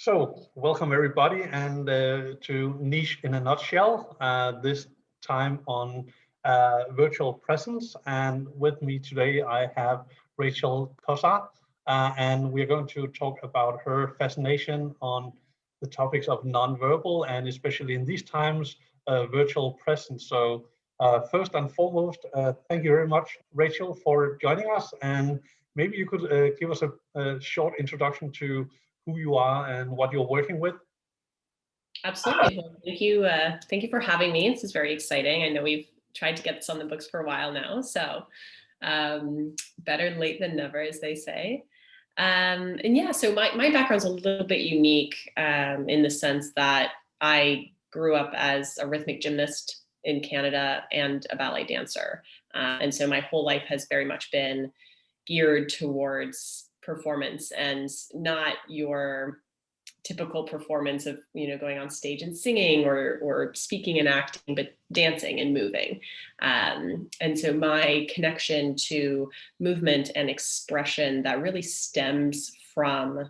So, welcome everybody, and to Niche in a Nutshell. This time on virtual presence, and with me today I have Rachel Cossar, and we're going to talk about her fascination on the topics of nonverbal, and especially in these times, virtual presence. So, first and foremost, thank you very much, Rachel, for joining us, and maybe you could give us a short introduction to who you are and what you're working with. Absolutely. Well, thank you. Thank you for having me. This is very exciting. I know we've tried to get this on the books for a while now, so better late than never, as they say. And yeah, so my background's a little bit unique in the sense that I grew up as a rhythmic gymnast in Canada and a ballet dancer. And so my whole life has very much been geared towards performance and not your typical performance of going on stage and singing or speaking and acting, but dancing and moving. And so my connection to movement and expression that really stems from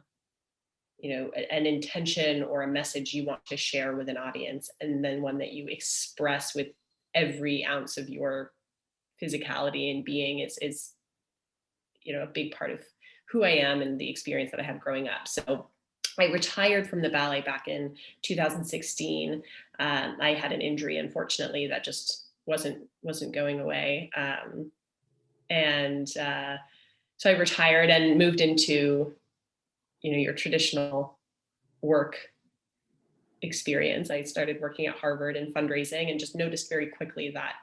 an intention or a message you want to share with an audience, and then one that you express with every ounce of your physicality and being is a big part of who I am and the experience that I had growing up. So I retired from the ballet back in 2016. I had an injury, unfortunately, that just wasn't going away. So I retired and moved into, your traditional work experience. I started working at Harvard in fundraising and just noticed very quickly that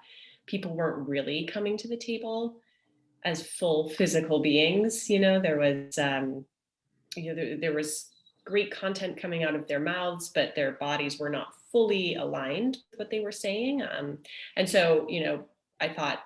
people weren't really coming to the table as full physical beings. There was, there was great content coming out of their mouths, but their bodies were not fully aligned with what they were saying. And so, I thought,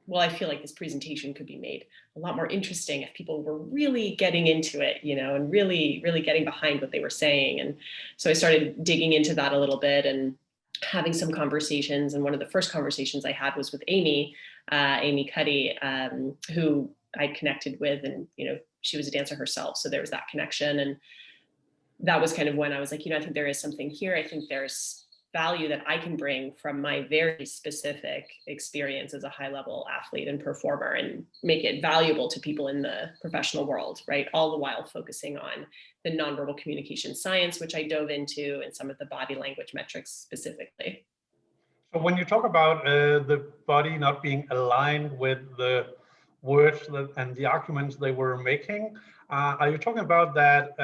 well, I feel like this presentation could be made a lot more interesting if people were really getting into it, and really, really getting behind what they were saying. And so I started digging into that a little bit and having some conversations. And one of the first conversations I had was with Amy Cuddy, who I connected with, and, she was a dancer herself. So there was that connection. And that was kind of when I was like, I think there is something here. I think there's value that I can bring from my very specific experience as a high level athlete and performer and make it valuable to people in the professional world, right? All the while focusing on the nonverbal communication science, which I dove into, and some of the body language metrics specifically. So when you talk about the body not being aligned with the words and the arguments they were making, are you talking about that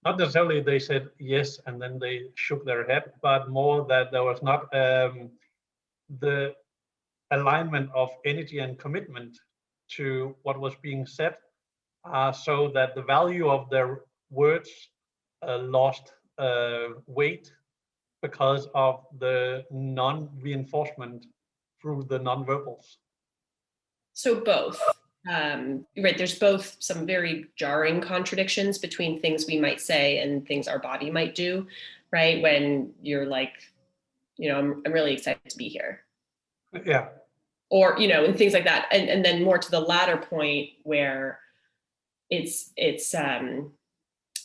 not necessarily they said yes and then they shook their head, but more that there was not the alignment of energy and commitment to what was being said, so that the value of their words lost weight because of the non-reinforcement through the non-verbals? So both, right? There's both some very jarring contradictions between things we might say and things our body might do, right? When you're like, I'm really excited to be here. Yeah. Or, and things like that. And then more to the latter point where it's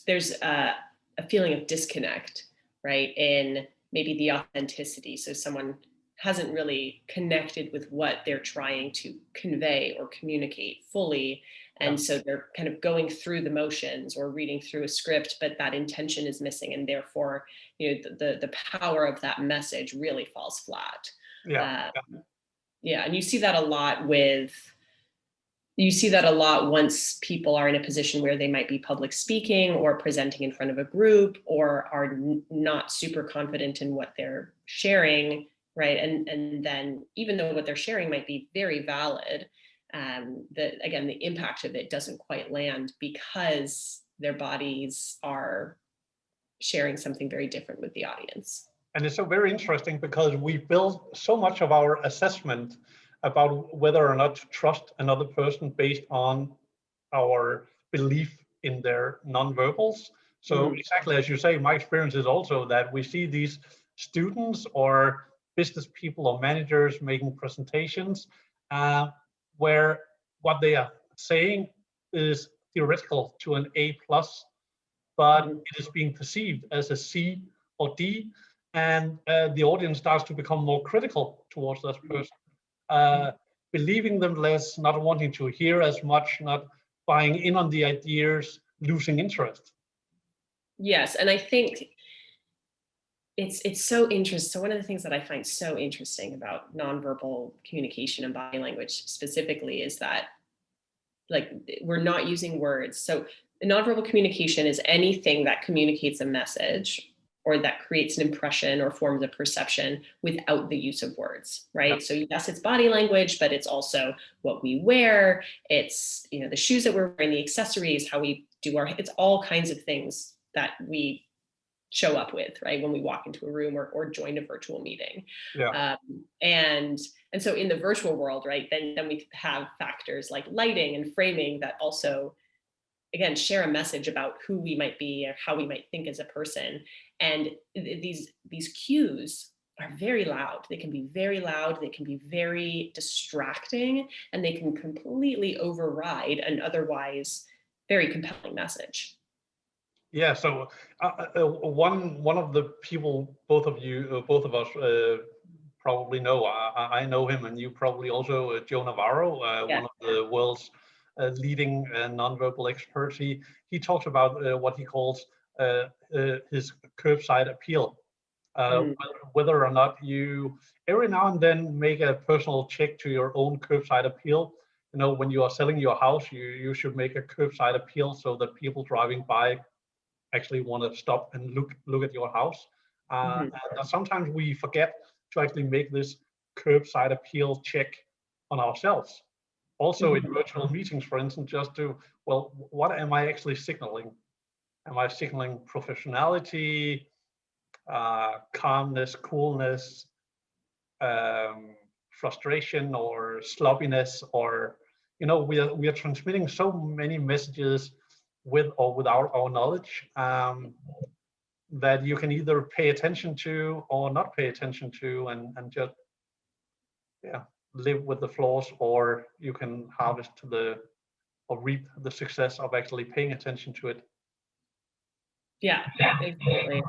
there's a feeling of disconnect, right? In maybe the authenticity. So someone hasn't really connected with what they're trying to convey or communicate fully. And so they're kind of going through the motions or reading through a script, but that intention is missing. And therefore, the power of that message really falls flat. And you see that a lot once people are in a position where they might be public speaking or presenting in front of a group or are not super confident in what they're sharing, right? And then even though what they're sharing might be very valid, the impact of it doesn't quite land because their bodies are sharing something very different with the audience. And it's so very interesting because we build so much of our assessment about whether or not to trust another person based on our belief in their nonverbals. So exactly as you say, my experience is also that we see these students or business people or managers making presentations where what they are saying is theoretical to an A+, but it is being perceived as a C or D, and the audience starts to become more critical towards that person, believing them less, not wanting to hear as much, not buying in on the ideas, losing interest. Yes, and I think it's so interesting. So one of the things that I find so interesting about nonverbal communication and body language specifically is that, like, we're not using words. So nonverbal communication is anything that communicates a message or that creates an impression or forms a perception without the use of words, right? Yep. So yes, it's body language, but it's also what we wear. It's, you know, the shoes that we're wearing, the accessories, how we do it's all kinds of things that we show up with, right, when we walk into a room or join a virtual meeting. Yeah. And so in the virtual world, right, then we have factors like lighting and framing that also, again, share a message about who we might be or how we might think as a person. And these cues are very loud. They can be very loud, they can be very distracting, and they can completely override an otherwise very compelling message. Yeah, so one of the people, both of us probably know. I know him, and you probably also, Joe Navarro, one of the world's leading nonverbal experts. He talks about what he calls his curbside appeal. Whether or not you every now and then make a personal check to your own curbside appeal. You know, when you are selling your house, you should make a curbside appeal so that people driving by actually want to stop and look at your house. And sometimes we forget to actually make this curbside appeal check on ourselves. Also in virtual meetings, for instance, just to, well, what am I actually signaling? Am I signaling professionality, calmness, coolness, frustration, or sloppiness? Or, you know, we are transmitting so many messages with or without our knowledge, that you can either pay attention to or not pay attention to, and just live with the flaws, or you can harvest or reap the success of actually paying attention to it. Yeah, exactly.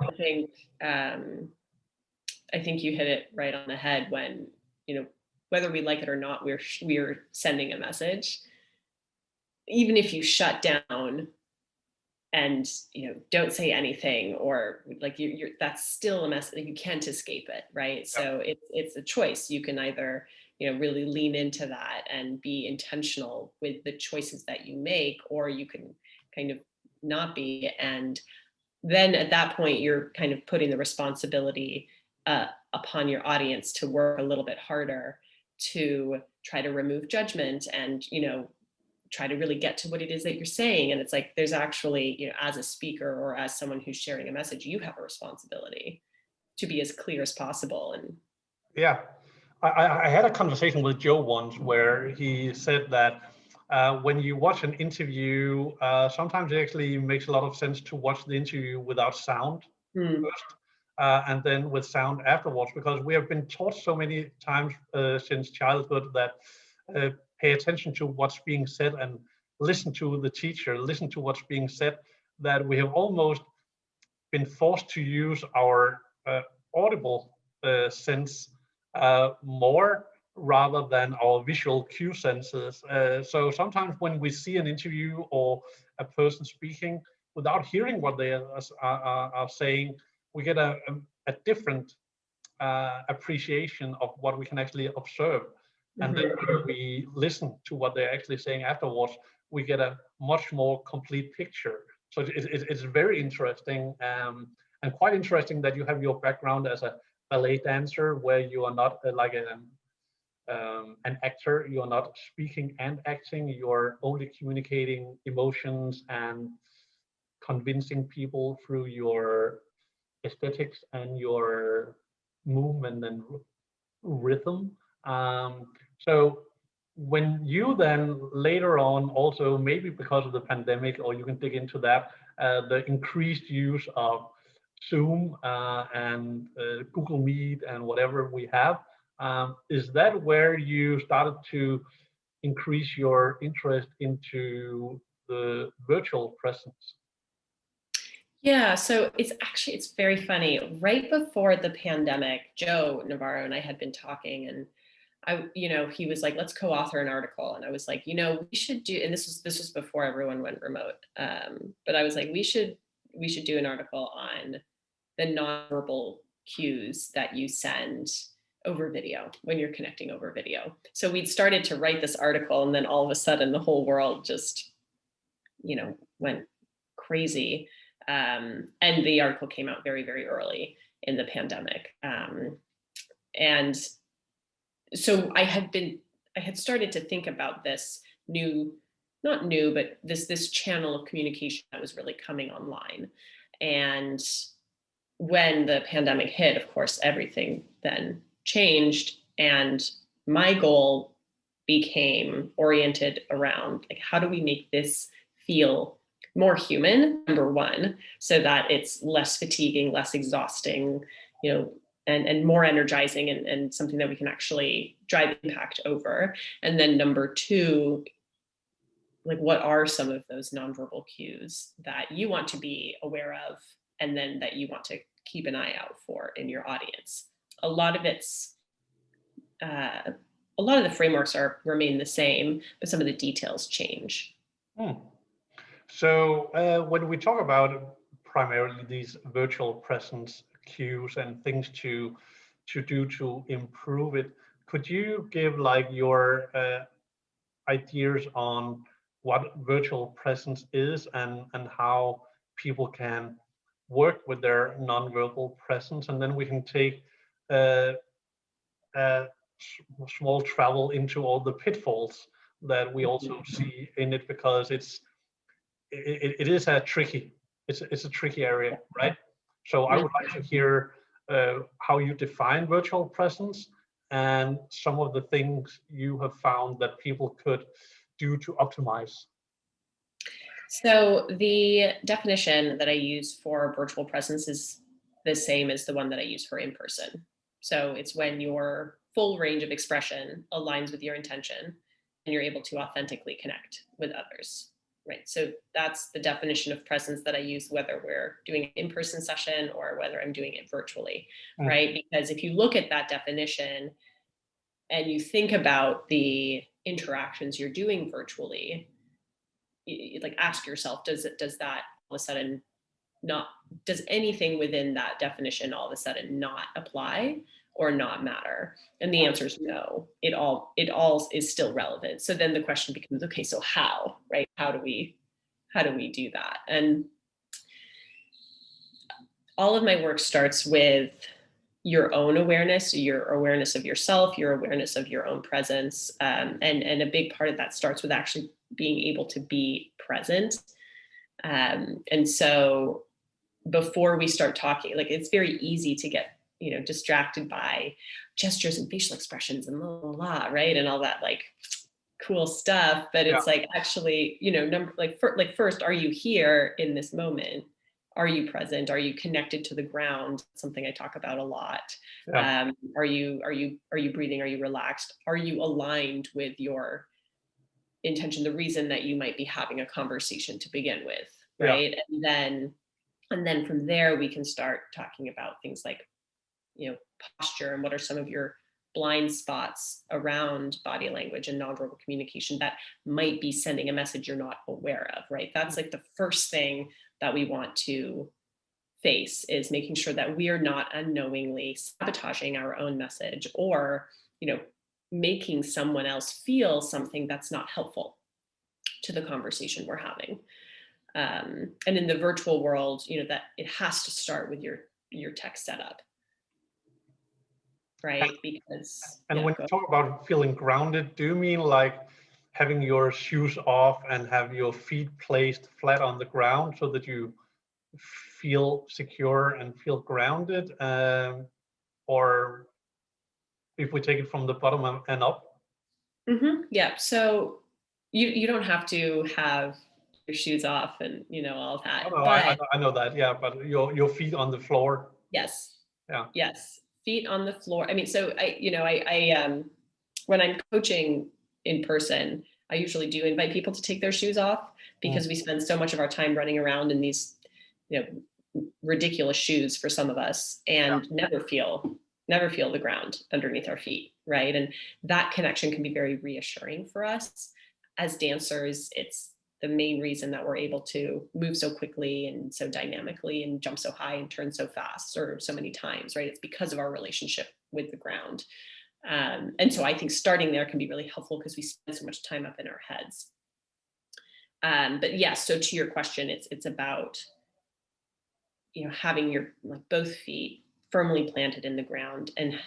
I think you hit it right on the head when, you know, whether we like it or not, we're sending a message. Even if you shut down and, you know, don't say anything, or like you're that's still a message. You can't escape it, right? Yeah. So it's a choice. You can either, you know, really lean into that and be intentional with the choices that you make, or you can kind of not be. And then at that point, you're kind of putting the responsibility upon your audience to work a little bit harder to try to remove judgment and, you know, try to really get to what it is that you're saying. And it's like, there's actually, you know, as a speaker or as someone who's sharing a message, you have a responsibility to be as clear as possible. And yeah, I had a conversation with Joe once where he said that when you watch an interview, sometimes it actually makes a lot of sense to watch the interview without sound first, and then with sound afterwards, because we have been taught so many times since childhood that pay attention to what's being said and listen to the teacher, listen to what's being said, that we have almost been forced to use our audible sense more rather than our visual cue senses. So sometimes when we see an interview or a person speaking without hearing what they are saying, we get a different appreciation of what we can actually observe. And then when we listen to what they're actually saying afterwards, we get a much more complete picture. So it's very interesting, and quite interesting that you have your background as a ballet dancer, where you are not like an actor. You are not speaking and acting. You are only communicating emotions and convincing people through your aesthetics and your movement and rhythm. So when you then later on, also maybe because of the pandemic, or you can dig into that, the increased use of Zoom and Google Meet and whatever we have, is that where you started to increase your interest into the virtual presence? Yeah, so it's very funny. Right before the pandemic, Joe Navarro and I had been talking, and he was like, let's co-author an article. And I was like, we should do, and this was before everyone went remote. But I was like, we should do an article on the nonverbal cues that you send over video when you're connecting over video. So we'd started to write this article, and then all of a sudden the whole world just, went crazy. And the article came out very, very early in the pandemic. And so I had started to think about this not new, but this channel of communication that was really coming online. And when the pandemic hit, of course, everything then changed. And my goal became oriented around, like, how do we make this feel more human, number one, so that it's less fatiguing, less exhausting, and more energizing, and something that we can actually drive impact over. And then number two, like, what are some of those nonverbal cues that you want to be aware of, and then that you want to keep an eye out for in your audience? A lot of the frameworks remain the same, but some of the details change. So when we talk about primarily these virtual presence cues and things to do to improve it, could you give like your ideas on what virtual presence is and how people can work with their nonverbal presence, and then we can take a small travel into all the pitfalls that we also see in it, because it is a tricky area, right? So I would like to hear how you define virtual presence and some of the things you have found that people could do to optimize. So the definition that I use for virtual presence is the same as the one that I use for in-person. So it's when your full range of expression aligns with your intention and you're able to authentically connect with others, right? So that's the definition of presence that I use, whether we're doing an in-person session or whether I'm doing it virtually, right? Because if you look at that definition and you think about the interactions you're doing virtually, like, ask yourself, does that all of a sudden does anything within that definition all of a sudden not apply or not matter? And the answer is no. It all is still relevant. So then the question becomes, okay, so how, right? How do we do that? And all of my work starts with your own awareness, your awareness of yourself, your awareness of your own presence. And a big part of that starts with actually being able to be present. And so before we start talking, like, it's very easy to get, distracted by gestures and facial expressions and blah, blah, blah, right? And all that, like, cool stuff. But it's like, actually, first, are you here in this moment? Are you present? Are you connected to the ground? Something I talk about a lot. Yeah. Are you breathing? Are you relaxed? Are you aligned with your intention, the reason that you might be having a conversation to begin with, right? Yeah. And then from there we can start talking about things like, posture, and what are some of your blind spots around body language and nonverbal communication that might be sending a message you're not aware of, right? That's like the first thing that we want to face, is making sure that we are not unknowingly sabotaging our own message, or, making someone else feel something that's not helpful to the conversation we're having. And in the virtual world, that it has to start with your tech setup, right? Because when you talk about feeling grounded, do you mean like having your shoes off and have your feet placed flat on the ground so that you feel secure and feel grounded? Or if we take it from the bottom and up? Yeah. So you don't have to have your shoes off and all that. Oh, no, but I know that. Yeah, but your feet on the floor. Yes. Yeah. Yes. Feet on the floor. I mean, so I when I'm coaching in person, I usually do invite people to take their shoes off, because we spend so much of our time running around in these ridiculous shoes for some of us, and never feel the ground underneath our feet, right? And that connection can be very reassuring for us as dancers. It's the main reason that we're able to move so quickly and so dynamically and jump so high and turn so fast or so many times, right? It's because of our relationship with the ground. And so I think starting there can be really helpful because we spend so much time up in our heads. But yes, so to your question, it's about, having your both feet firmly planted in the ground, and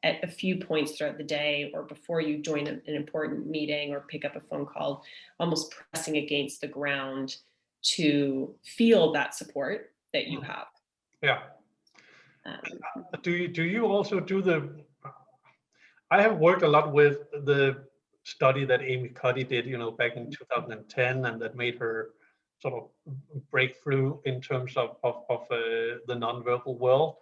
at a few points throughout the day or before you join an important meeting or pick up a phone call, almost pressing against the ground to feel that support that you have. Yeah. Do you also do I have worked a lot with the study that Amy Cuddy did, back in 2010, and that made her sort of breakthrough in terms of the nonverbal world,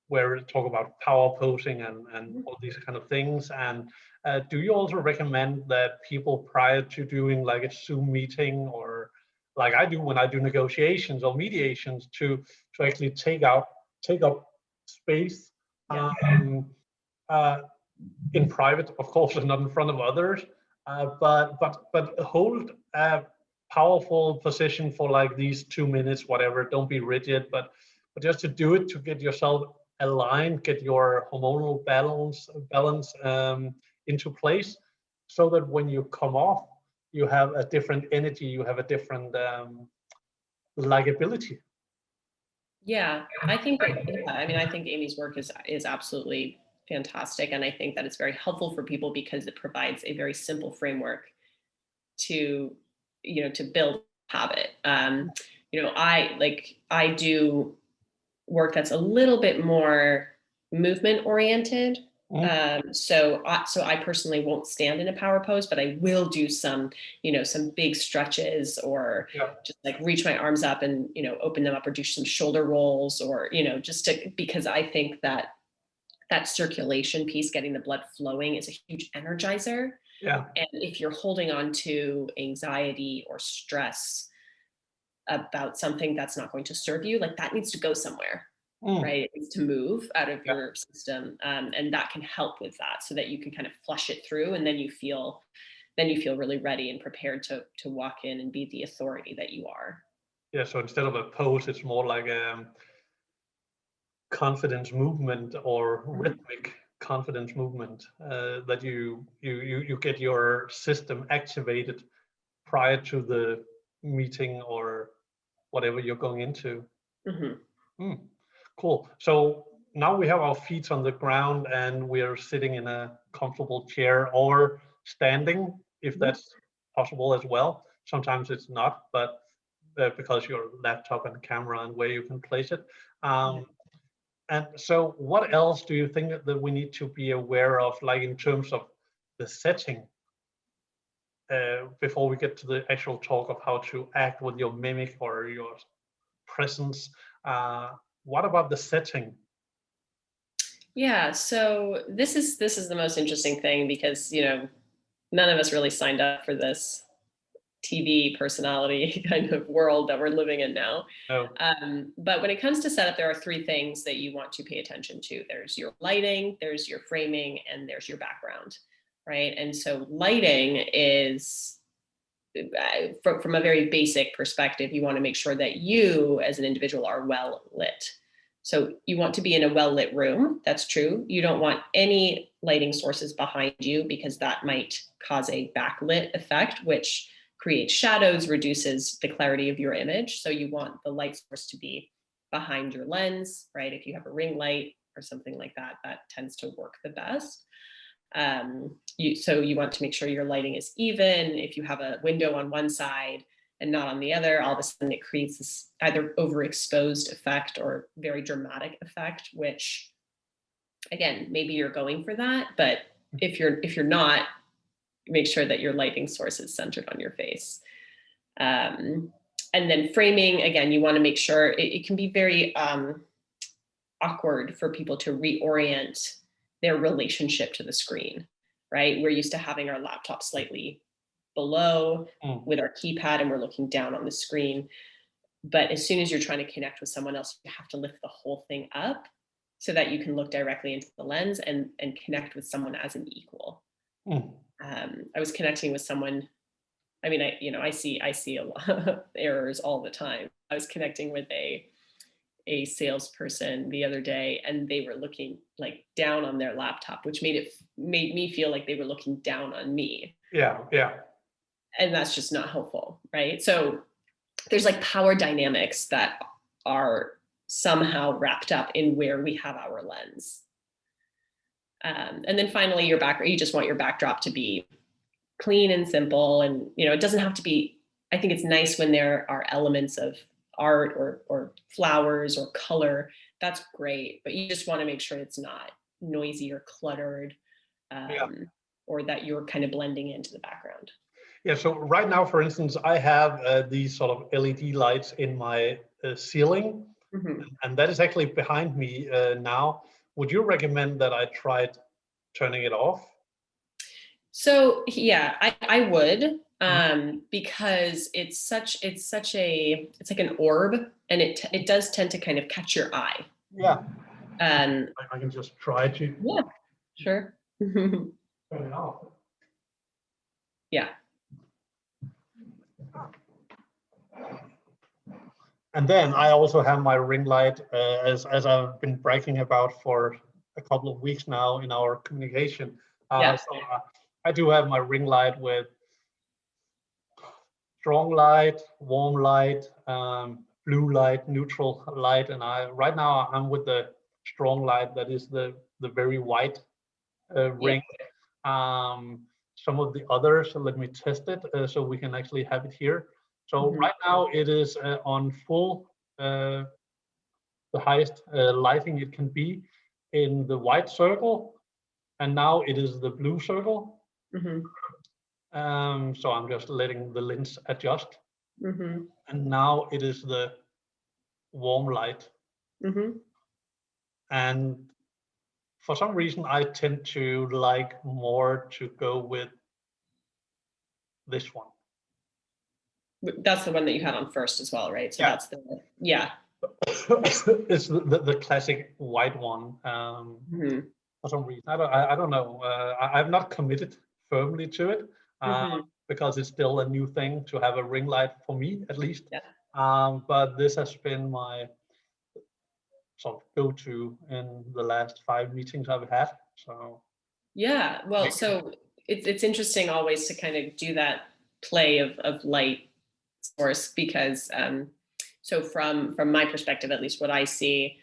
where it talk about power posing and all these kind of things. And do you also recommend that people, prior to doing like a Zoom meeting, or like I do when I do negotiations or mediations, to actually take up space in private, of course, and not in front of others, but hold a powerful position for like these 2 minutes, whatever. Don't be rigid, but just to do it, to get yourself aligned, get your hormonal balance into place, so that when you come off, you have a different energy, you have a different likability. Yeah, I think I think Amy's work is absolutely fantastic, and I think that it's very helpful for people because it provides a very simple framework to to build habit. I do work that's a little bit more movement oriented. So I personally won't stand in a power pose, but I will do some big stretches, or just like reach my arms up and open them up, or do some shoulder rolls, or because I think that circulation piece, getting the blood flowing, is a huge energizer. Yeah. And if you're holding on to anxiety or stress about something that's not going to serve you, like that needs to go somewhere. Right? It needs to move out of your system. And that can help with that, so that you can kind of flush it through, and then you feel really ready and prepared to walk in and be the authority that you are. Yeah. So instead of a pose, it's more like a confidence movement, or rhythmic confidence movement, that you get your system activated prior to the meeting or whatever you're going into. Cool. So now we have our feet on the ground and we're sitting in a comfortable chair, or standing, if that's possible as well. Sometimes it's not, but because your laptop and camera and where you can place it. And so what else do you think that we need to be aware of, like in terms of the setting, before we get to the actual talk of how to act with your mimic or your presence? What about the setting? Yeah, so this is the most interesting thing, because none of us really signed up for this TV personality kind of world that we're living in now. Oh. But when it comes to setup, there are three things that you want to pay attention to. There's your lighting, there's your framing, and there's your background, right? And so lighting is, from a very basic perspective, you want to make sure that you as an individual are well lit. So you want to be in a well-lit room. That's true. You don't want any lighting sources behind you, because that might cause a backlit effect, which creates shadows, reduces the clarity of your image. So you want the light source to be behind your lens, right? If you have a ring light or something like that, that tends to work the best. So you want to make sure your lighting is even. If you have a window on one side and not on the other, all of a sudden it creates this either overexposed effect or very dramatic effect, which, again, maybe you're going for that, but if you're not, make sure that your lighting source is centered on your face. And then framing, again, you want to make sure it can be very awkward for people to reorient their relationship to the screen, right? We're used to having our laptop slightly below with our keypad, and we're looking down on the screen. But as soon as you're trying to connect with someone else, you have to lift the whole thing up so that you can look directly into the lens and connect with someone as an equal. Mm. I was connecting with someone. I mean, I see a lot of errors all the time. I was connecting with a salesperson the other day, and they were looking like down on their laptop, which made me feel like they were looking down on me. Yeah, yeah. And that's just not helpful, right? So there's like power dynamics that are somehow wrapped up in where we have our lens. And then finally, you just want your backdrop to be clean and simple. And, it doesn't have to be, I think it's nice when there are elements of art or flowers or color. That's great. But you just want to make sure it's not noisy or cluttered, or that you're kind of blending into the background. Yeah, so right now, for instance, I have these sort of LED lights in my ceiling, and that is actually behind me now. Would you recommend that I tried turning it off? So yeah, I would, because it's like an orb, and it does tend to kind of catch your eye. Yeah. I can just try to. Yeah, sure. Turn it off. Yeah. And then I also have my ring light, as I've been bragging about for a couple of weeks now in our communication. So I do have my ring light with strong light, warm light, blue light, neutral light, and right now I'm with the strong light, that is the very white ring. Some of the others, let me test it so we can actually have it here. So right now it is on full, the highest lighting it can be in the white circle, and now it is the blue circle. So I'm just letting the lens adjust, and now it is the warm light. And for some reason, I tend to like more to go with this one. That's the one that you had on first as well, right? So that's It's the classic white one. For some reason, I don't know. I've not committed firmly to it, because it's still a new thing to have a ring light for me, at least. But this has been my sort of go-to in the last 5 meetings I've had. So yeah, well, so it's interesting always to kind of do that play of light source, because so from my perspective, at least what I see,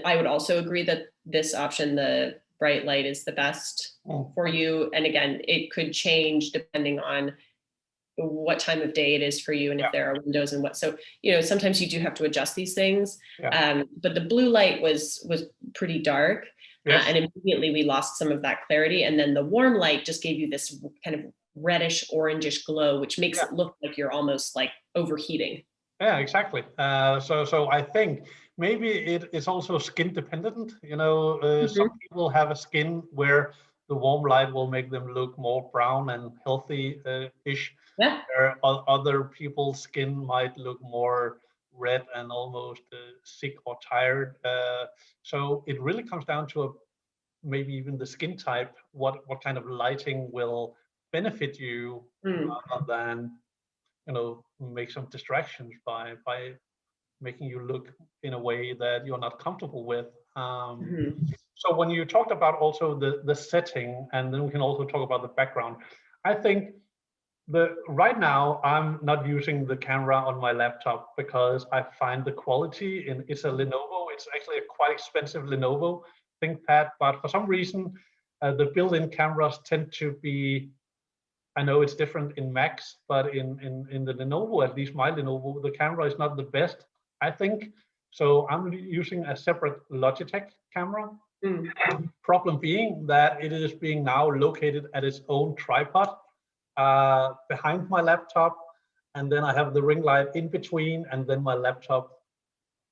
I would also agree that this option, the bright light, is the best for you. And again, it could change depending on what time of day it is for you, and if there are windows and what. So sometimes you do have to adjust these things. But the blue light was pretty dark, and immediately we lost some of that clarity. And then the warm light just gave you this kind of reddish orangish glow, which makes it look like you're almost like overheating. Yeah, exactly. So I think maybe it is also skin dependent. Some people have a skin where the warm light will make them look more brown and healthy-ish. Other people's skin might look more red and almost sick or tired. So it really comes down to maybe even the skin type, what kind of lighting will benefit you, rather than make some distractions by making you look in a way that you're not comfortable with. So when you talked about also the setting, and then we can also talk about the background, I think right now I'm not using the camera on my laptop because I find the quality it's a Lenovo. It's actually a quite expensive Lenovo ThinkPad, but for some reason the built-in cameras tend to be, I know it's different in Macs, but in the Lenovo, at least my Lenovo, the camera is not the best, I think. So I'm using a separate Logitech camera. Problem being that it is being now located at its own tripod behind my laptop, and then I have the ring light in between, and then my laptop.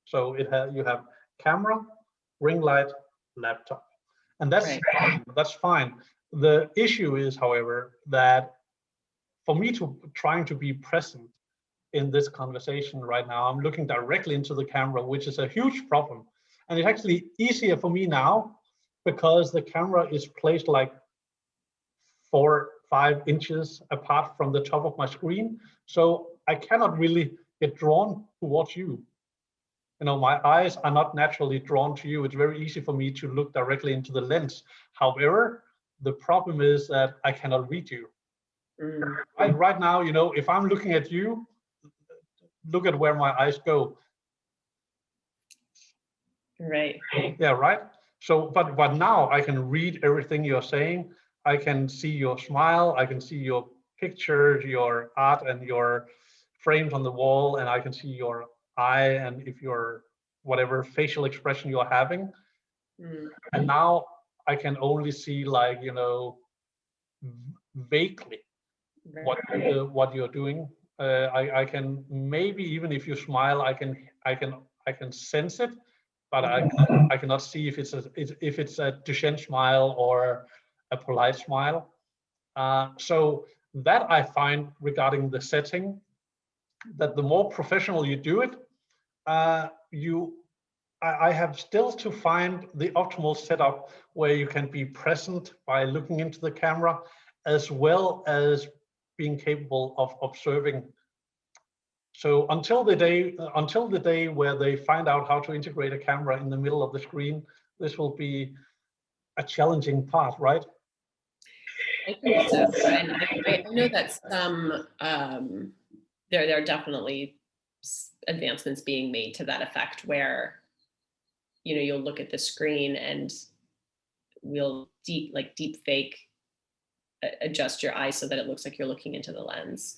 So you have camera, ring light, laptop, and that's fine. The issue is, however, that for me trying to be present in this conversation right now. I'm looking directly into the camera, which is a huge problem. And it's actually easier for me now because the camera is placed like 4-5 inches apart from the top of my screen. So I cannot really get drawn towards you. You know, my eyes are not naturally drawn to you. It's very easy for me to look directly into the lens. However, the problem is that I cannot read you. Right now, you know, if I'm looking at you, look at where my eyes go. Right. Yeah, right. So, but now I can read everything you're saying. I can see your smile. I can see your pictures, your art, and your frames on the wall, and I can see your eye and if you're whatever facial expression you're having. And now I can only see, like, you know, vaguely what you're doing. I can maybe, even if you smile, I can sense it, but I cannot see if it's a Duchenne smile or a polite smile. So that I find regarding the setting, that the more professional you do it, I have still to find the optimal setup where you can be present by looking into the camera, as well as being capable of observing. So until the day where they find out how to integrate a camera in the middle of the screen, this will be a challenging part, right? I think so. And I know that some, there are definitely advancements being made to that effect where, you know, you'll look at the screen and we'll deep fake adjust your eyes so that it looks like you're looking into the lens.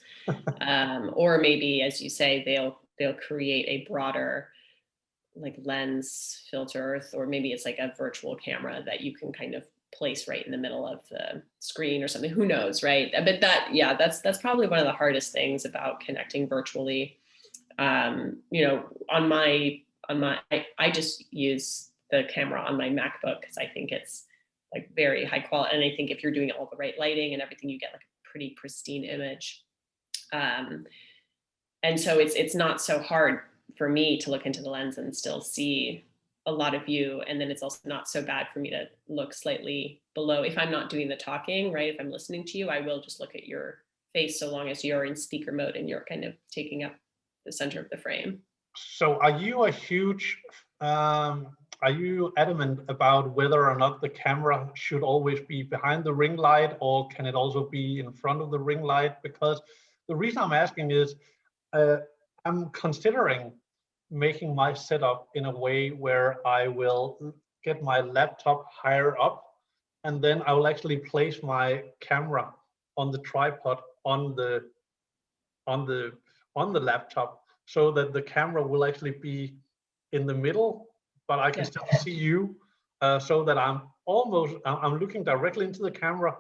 Or maybe, as you say, they'll create a broader like lens filter, or maybe it's like a virtual camera that you can kind of place right in the middle of the screen or something. Who knows, right? But that's probably one of the hardest things about connecting virtually. You know, I just use the camera on my MacBook because I think it's like very high quality, and I think if you're doing all the right lighting and everything, you get like a pretty pristine image. And so it's not so hard for me to look into the lens and still see a lot of you. And then it's also not so bad for me to look slightly below. If I'm not doing the talking, right? If I'm listening to you, I will just look at your face so long as you're in speaker mode and you're kind of taking up the center of the frame. So are you are you adamant about whether or not the camera should always be behind the ring light, or can it also be in front of the ring light? Because the reason I'm asking is I'm considering making my setup in a way where I will get my laptop higher up, and then I will actually place my camera on the tripod on the laptop, so that the camera will actually be in the middle, but I can still see you, so that I'm looking directly into the camera,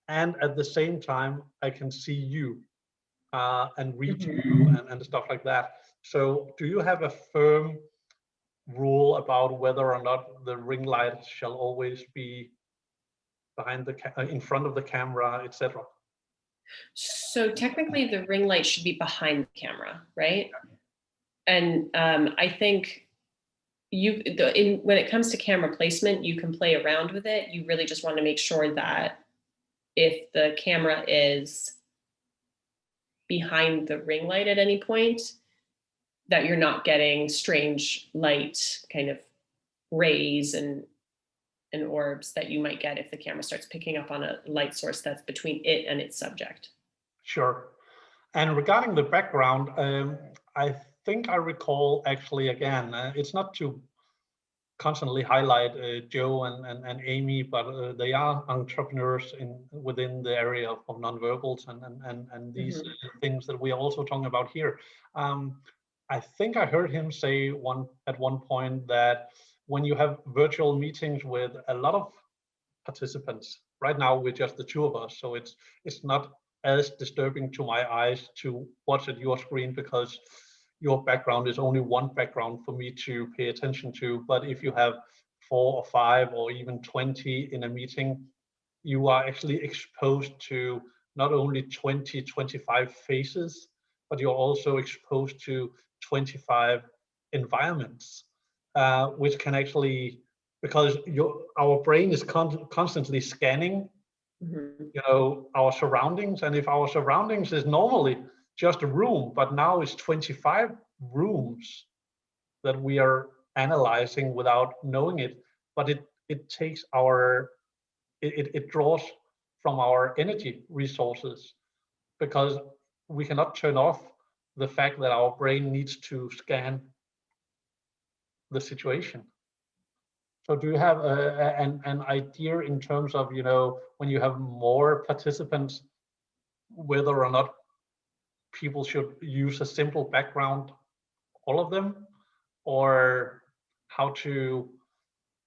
and at the same time I can see you and read you and stuff like that. So do you have a firm rule about whether or not the ring light shall always be behind in front of the camera, etc.? So technically the ring light should be behind the camera, right? And I think when it comes to camera placement, you can play around with it. You really just want to make sure that if the camera is behind the ring light at any point, that you're not getting strange light kind of rays and orbs that you might get if the camera starts picking up on a light source that's between it and its subject. Sure. And regarding the background, I think I recall, actually, again, it's not to constantly highlight Joe and Amy, but they are entrepreneurs within the area of nonverbals and these things that we are also talking about here. I think I heard him say at one point that when you have virtual meetings with a lot of participants, right now we're just the two of us, so it's not as disturbing to my eyes to watch at your screen, because your background is only one background for me to pay attention to. But if you have 4 or 5 or even 20 in a meeting, you are actually exposed to not only 20, 25 faces, but you're also exposed to 25 environments, which can actually, because our brain is constantly scanning, our surroundings. And if our surroundings is normally just a room, but now it's 25 rooms that we are analyzing without knowing it, but it takes it draws from our energy resources, because we cannot turn off the fact that our brain needs to scan the situation. So do you have an idea in terms of, when you have more participants, whether or not people should use a simple background, all of them, or how to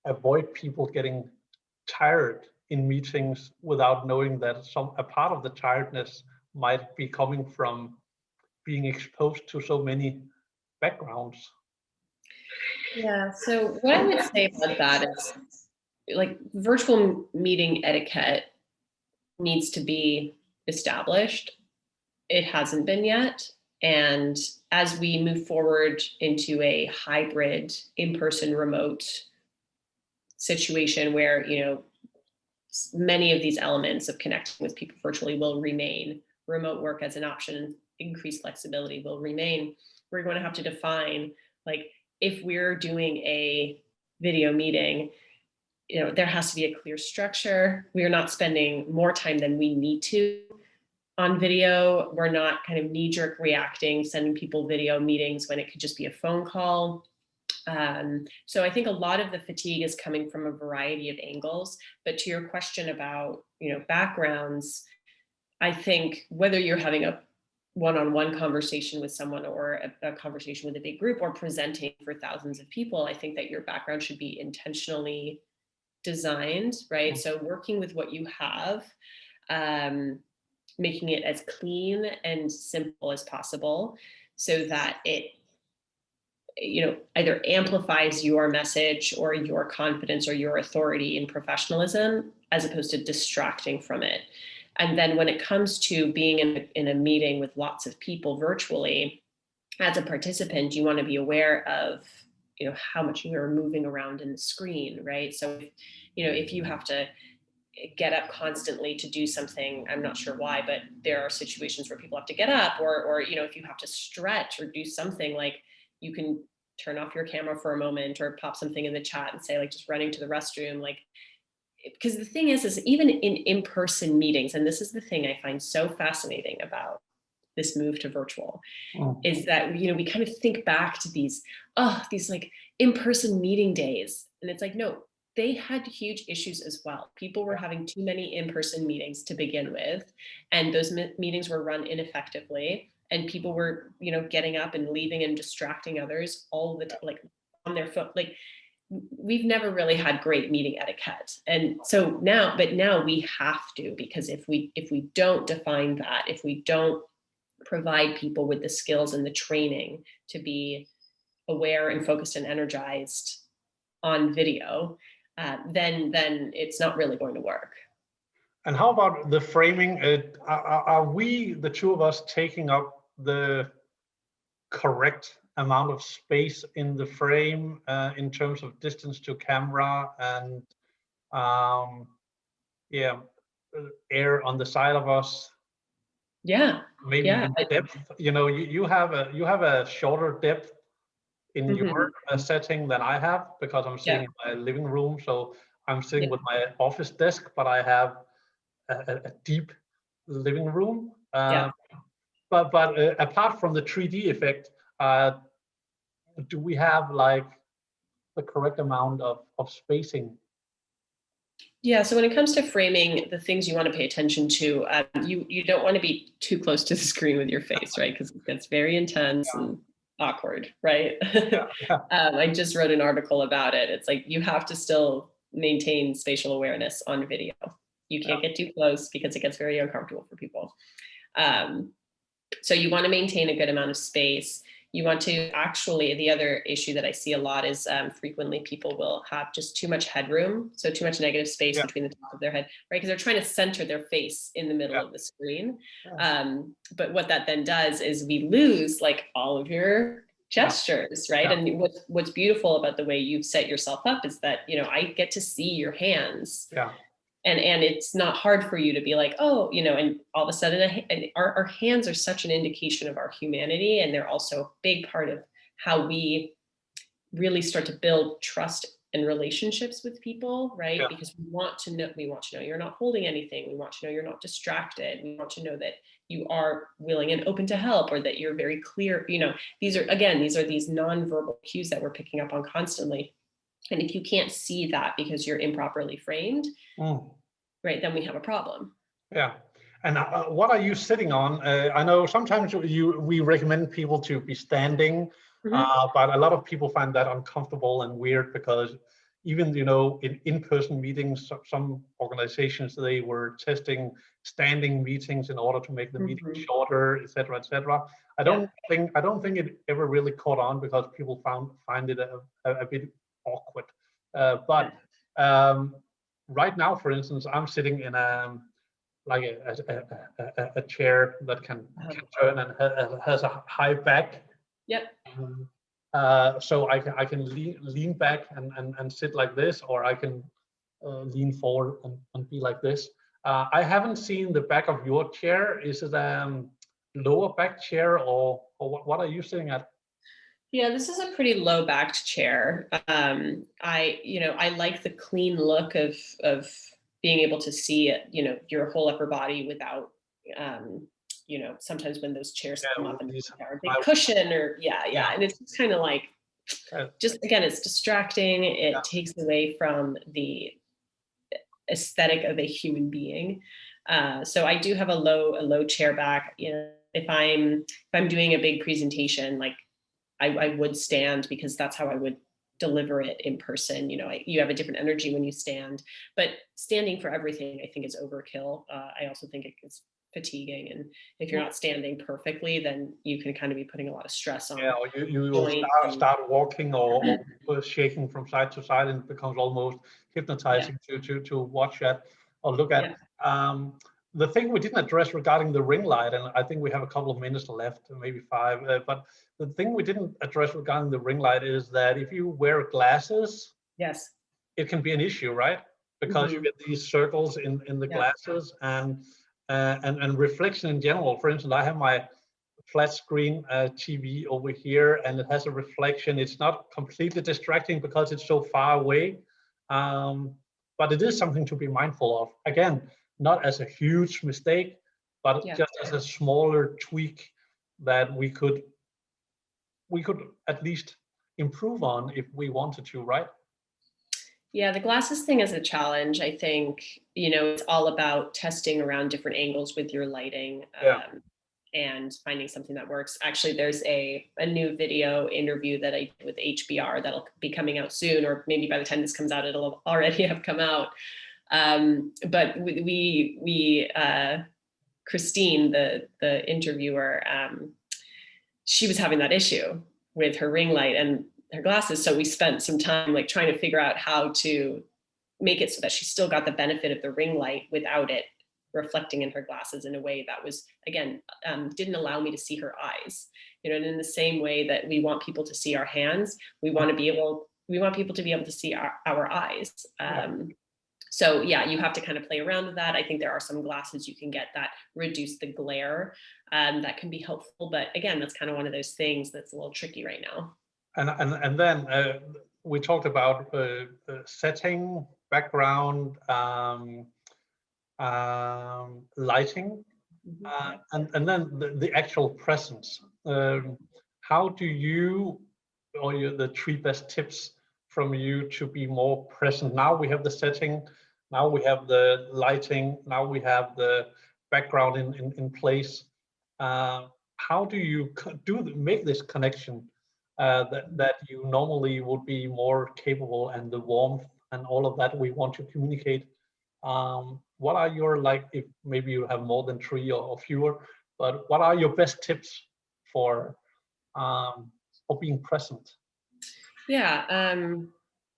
avoid people getting tired in meetings without knowing that a part of the tiredness might be coming from being exposed to so many backgrounds? Yeah, so what I would say about that is, like, virtual meeting etiquette needs to be established. It hasn't been yet. And as we move forward into a hybrid in-person remote situation where, many of these elements of connecting with people virtually will remain, remote work as an option, increased flexibility will remain, we're going to have to define, like, if we're doing a video meeting, there has to be a clear structure. We are not spending more time than we need to on video. We're not kind of knee-jerk reacting, sending people video meetings when it could just be a phone call. So I think a lot of the fatigue is coming from a variety of angles. But to your question about, backgrounds, I think whether you're having a one-on-one conversation with someone or a conversation with a big group or presenting for thousands of people, I think that your background should be intentionally designed, right? So working with what you have, making it as clean and simple as possible so that it, either amplifies your message or your confidence or your authority and professionalism, as opposed to distracting from it. And then when it comes to being in a meeting with lots of people virtually, as a participant, you want to be aware of, how much you're moving around in the screen, right? So, if you have to get up constantly to do something, I'm not sure why, but there are situations where people have to get up, or if you have to stretch or do something, like, you can turn off your camera for a moment or pop something in the chat and say, like, just running to the restroom, like, because the thing is even in-person meetings, and this is the thing I find so fascinating about this move to virtual, is that, we kind of think back to these like in-person meeting days. And it's like, no, they had huge issues as well. People were having too many in-person meetings to begin with. And those meetings were run ineffectively. And people were, getting up and leaving and distracting others all the time, like on their phone. Like, we've never really had great meeting etiquette. And so now we have to, because if we don't define that, if we don't provide people with the skills and the training to be aware and focused and energized on video, then it's not really going to work. And how about the framing? Are we, the two of us, taking up the correct amount of space in the frame in terms of distance to camera and air on the side of us? Yeah. Maybe even depth. You have a shorter depth in your setting than I have, because I'm sitting in my living room. So I'm sitting with my office desk, but I have a deep living room. But apart from the 3D effect, do we have like the correct amount of spacing? Yeah, so when it comes to framing, the things you want to pay attention to, you don't want to be too close to the screen with your face, right? Because it gets very intense and awkward, right? I just wrote an article about it. It's like, you have to still maintain spatial awareness on video. You can't get too close because it gets very uncomfortable for people. So you want to maintain a good amount of space. You want to actually, the other issue that I see a lot is frequently people will have just too much headroom, so too much negative space between the top of their head, right? Because they're trying to center their face in the middle of the screen. But what that then does is we lose like all of your gestures, right? And what's beautiful about the way you've set yourself up is that, you know, I get to see your hands. And it's not hard for you to be like, oh, you know, and all of a sudden our hands are such an indication of our humanity. And they're also a big part of how we really start to build trust and relationships with people, right? Because we want to know you're not holding anything. We want to know you're not distracted. We want to know that you are willing and open to help, or that you're very clear. You know, these are these nonverbal cues that we're picking up on constantly. And if you can't see that because you're improperly framed, right, then we have a problem. And what are you sitting on? I know sometimes we recommend people to be standing, but a lot of people find that uncomfortable and weird, because even, you know, in in-person meetings, some organizations, they were testing standing meetings in order to make the meeting shorter, et cetera, et cetera. I don't think it ever really caught on, because people find it a bit awkward. But right now, for instance, I'm sitting in a chair that can turn and has a high back. So I can lean back and sit like this, or I can lean forward and be like this. I haven't seen the back of your chair. Is it lower back chair, or what are you sitting at? Yeah, this is a pretty low backed chair. I like the clean look of being able to see it, you know, your whole upper body without, you know, sometimes when those chairs come up and are a big cushion, or and it's just kind of like, just again, it's distracting. It takes away from the aesthetic of a human being. So I do have a low chair back. You know, if I'm doing a big presentation, like I would stand, because that's how I would deliver it in person. You know, you have a different energy when you stand, but standing for everything, I think, is overkill. I also think it's fatiguing, and if you're not standing perfectly, then you can kind of be putting a lot of stress on. Or you will start walking or shaking from side to side, and it becomes almost hypnotizing to watch at or look at. The thing we didn't address regarding the ring light, and I think we have a couple of minutes left, maybe 5, but the thing we didn't address regarding the ring light is that if you wear glasses, it can be an issue, right? Because you get these circles in the glasses, and reflection in general. For instance, I have my flat screen TV over here, and it has a reflection. It's not completely distracting because it's so far away, but it is something to be mindful of. Again, not as a huge mistake, but just as a smaller tweak that we could at least improve on if we wanted to, right? Yeah, the glasses thing is a challenge. I think, you know, it's all about testing around different angles with your lighting, and finding something that works. Actually, there's a new video interview that I did with HBR that'll be coming out soon, or maybe by the time this comes out, it'll already have come out. But we Christine, the interviewer, she was having that issue with her ring light and her glasses. So we spent some time like trying to figure out how to make it so that she still got the benefit of the ring light without it reflecting in her glasses in a way that was, again, didn't allow me to see her eyes. You know, and in the same way that we want people to see our hands, we want people to be able to see our eyes. So yeah, you have to kind of play around with that. I think there are some glasses you can get that reduce the glare, that can be helpful. But again, that's kind of one of those things that's a little tricky right now. And then we talked about setting, background, lighting, and then the actual presence. How do you, or the 3 best tips from you to be more present? Now we have the setting, now we have the lighting, now we have the background in place. How do you make this connection that you normally would be more capable, and the warmth and all of that we want to communicate? What are your, like, if maybe you have more than 3 or fewer, but what are your best tips for or being present? Yeah,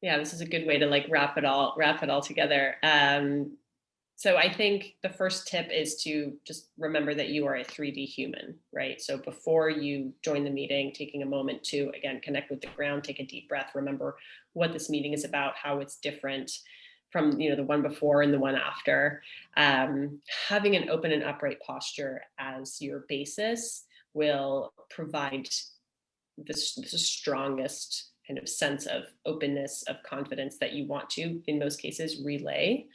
yeah, this is a good way to like wrap it all together. So I think the first tip is to just remember that you are a 3D human, right? So before you join the meeting, taking a moment to, again, connect with the ground, take a deep breath, remember what this meeting is about, how it's different from, the one before and the one after. Having an open and upright posture as your basis will provide the strongest kind of sense of openness, of confidence that you want to, in most cases, relay.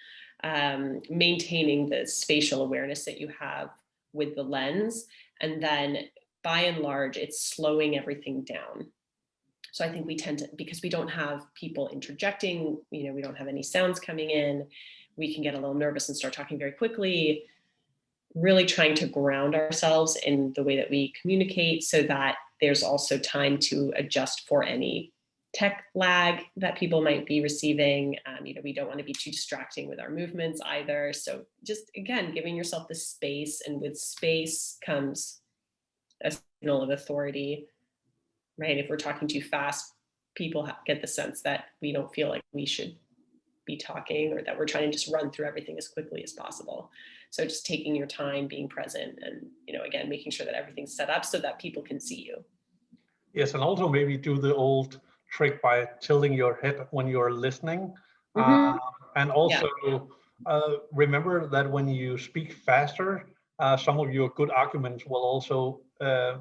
Maintaining the spatial awareness that you have with the lens. And then by and large, it's slowing everything down. So I think we tend to, because we don't have people interjecting, we don't have any sounds coming in, we can get a little nervous and start talking very quickly, really trying to ground ourselves in the way that we communicate so that there's also time to adjust for any tech lag that people might be receiving. We don't want to be too distracting with our movements either. So just, again, giving yourself the space, and with space comes a signal of authority, right? If we're talking too fast, people get the sense that we don't feel like we should be talking, or that we're trying to just run through everything as quickly as possible. So just taking your time, being present, and, again, making sure that everything's set up so that people can see you. Yes, and also maybe do the old trick by tilting your head when you're listening. And also remember that when you speak faster, some of your good arguments will also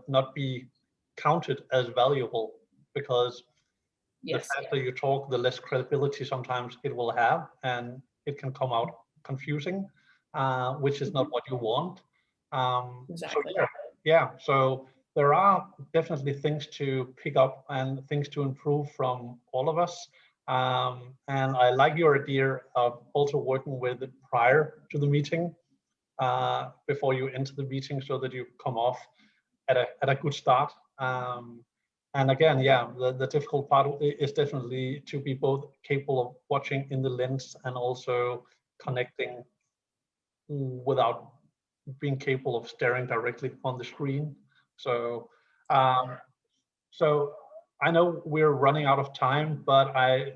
not be counted as valuable, because the faster you talk, the less credibility sometimes it will have, and it can come out confusing, which is not what you want. Exactly. So there are definitely things to pick up and things to improve from all of us. And I like your idea of also working with it prior to the meeting, before you enter the meeting, so that you come off at a good start. And again, the difficult part is definitely to be both capable of watching in the lens and also connecting without being capable of staring directly on the screen. So, so I know we're running out of time, but I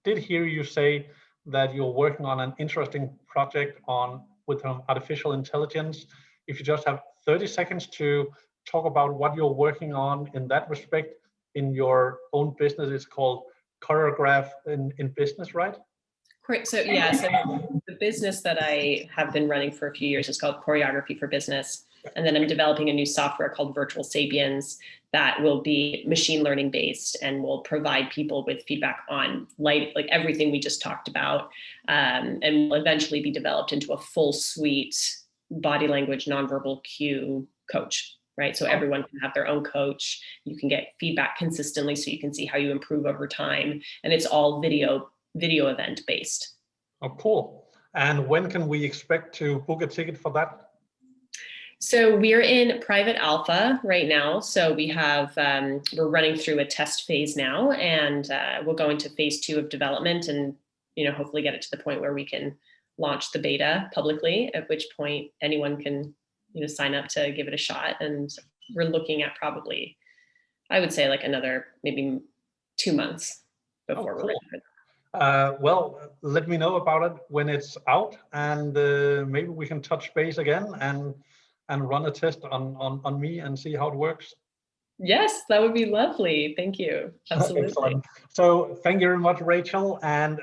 did hear you say that you're working on an interesting project with artificial intelligence. If you just have 30 seconds to talk about what you're working on in that respect in your own business. It's called Choreography in Business, right? Great. So the business that I have been running for a few years is called Choreography For Business. And then I'm developing a new software called Virtual Sapiens that will be machine learning based and will provide people with feedback on like everything we just talked about, and will eventually be developed into a full suite body language, nonverbal cue coach, right? So everyone can have their own coach. You can get feedback consistently so you can see how you improve over time. And it's all video event based. Oh, cool. And when can we expect to book a ticket for that? So we're in private alpha right now. So we have, we're running through a test phase now, and we'll go into phase 2 of development, and hopefully get it to the point where we can launch the beta publicly, at which point anyone can sign up to give it a shot. And we're looking at probably, I would say, like another maybe 2 months before we're ready for that. Well, let me know about it when it's out, and maybe we can touch base again and run a test on me and see how it works. Yes, that would be lovely. Thank you. Absolutely. Excellent. So thank you very much, Rachel. And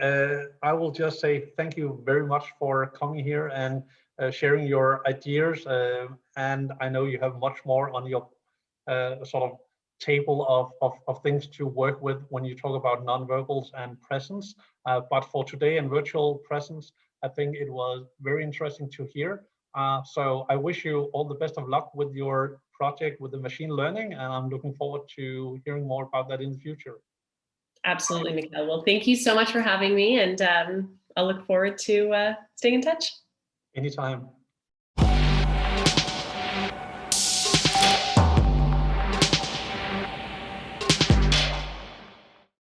I will just say thank you very much for coming here and sharing your ideas. And I know you have much more on your sort of table of things to work with when you talk about nonverbals and presence. But for today and virtual presence, I think it was very interesting to hear. So I wish you all the best of luck with your project with the machine learning, and I'm looking forward to hearing more about that in the future. Absolutely, Mikhail. Well, thank you so much for having me, and I'll look forward to staying in touch. Anytime.